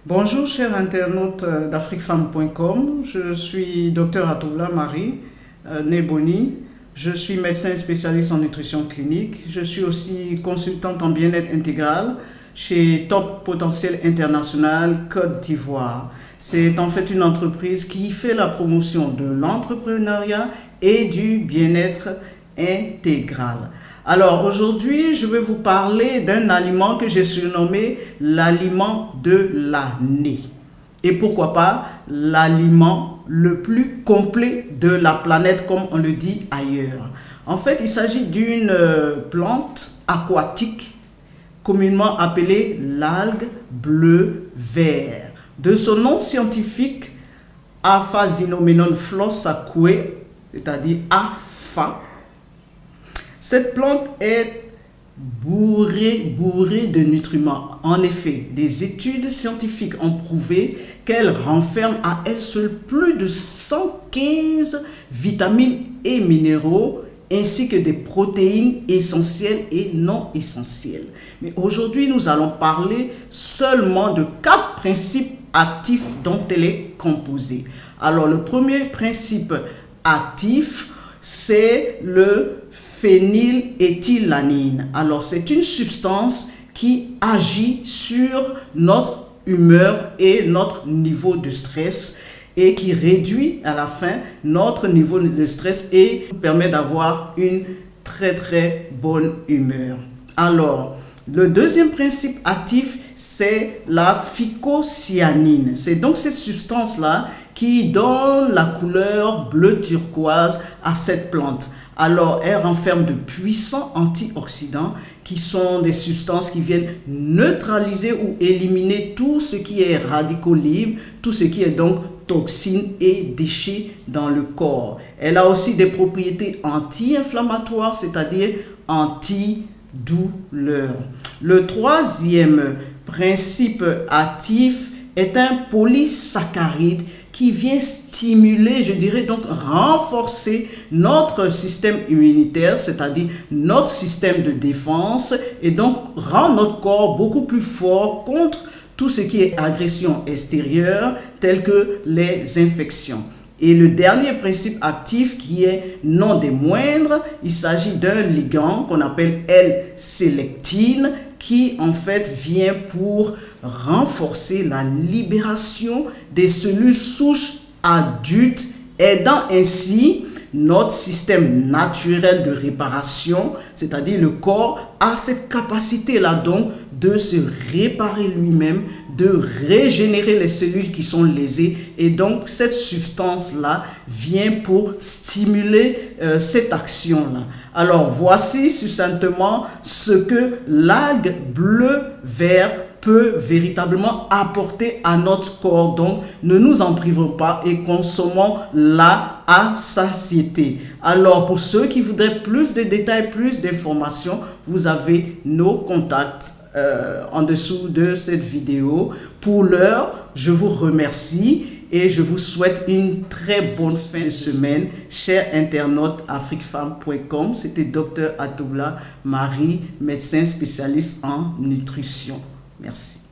Bonjour chers internautes d'afriquefemme.com, je suis Dr Atoula Marie Neboni, je suis médecin spécialiste en nutrition clinique, je suis aussi consultante en bien-être intégral chez Top Potentiel International Côte d'Ivoire. C'est en fait une entreprise qui fait la promotion de l'entrepreneuriat et du bien-être intégral. Alors aujourd'hui, je vais vous parler d'un aliment que j'ai surnommé l'aliment de l'année. Et pourquoi pas l'aliment le plus complet de la planète, comme on le dit ailleurs. En fait, il s'agit d'une plante aquatique communément appelée l'algue bleu-vert. De son nom scientifique, Aphasinomynon flossacue, c'est-à-dire APHA. Cette plante est bourrée de nutriments. En effet, des études scientifiques ont prouvé qu'elle renferme à elle seule plus de 115 vitamines et minéraux, ainsi que des protéines essentielles et non essentielles. Mais aujourd'hui, nous allons parler seulement de 4 principes actifs dont elle est composée. Alors, le premier principe actif, c'est le phényléthylamine. Alors, c'est une substance qui agit sur notre humeur et notre niveau de stress et qui réduit à la fin notre niveau de stress et nous permet d'avoir une très bonne humeur. Alors, le deuxième principe actif, c'est la phycocyanine. C'est donc cette substance-là qui donne la couleur bleu turquoise à cette plante. Alors, elle renferme de puissants antioxydants qui sont des substances qui viennent neutraliser ou éliminer tout ce qui est radicaux libres, tout ce qui est donc toxines et déchets dans le corps. Elle a aussi des propriétés anti-inflammatoires, c'est-à-dire anti-douleur. Le troisième principe actif est un polysaccharide qui vient stimuler, je dirais donc renforcer notre système immunitaire, c'est-à-dire notre système de défense, et donc rendre notre corps beaucoup plus fort contre tout ce qui est agression extérieure, telles que les infections. Et le dernier principe actif qui est non des moindres, il s'agit d'un ligand qu'on appelle L-sélectine qui en fait vient pour renforcer la libération des cellules souches adultes, aidant ainsi notre système naturel de réparation, c'est-à-dire le corps a cette capacité-là donc de se réparer lui-même, de régénérer les cellules qui sont lésées, et donc cette substance-là vient pour stimuler cette action-là. Alors voici succinctement ce que l'algue bleu-vert peut véritablement apporter à notre corps. Donc, ne nous en privons pas et consommons-la à satiété. Alors, pour ceux qui voudraient plus de détails, plus d'informations, vous avez nos contacts en dessous de cette vidéo. Pour l'heure, je vous remercie et je vous souhaite une très bonne fin de semaine. Chers internautes afriquefemme.com, c'était Dr Atoula Marie, médecin spécialiste en nutrition. Merci.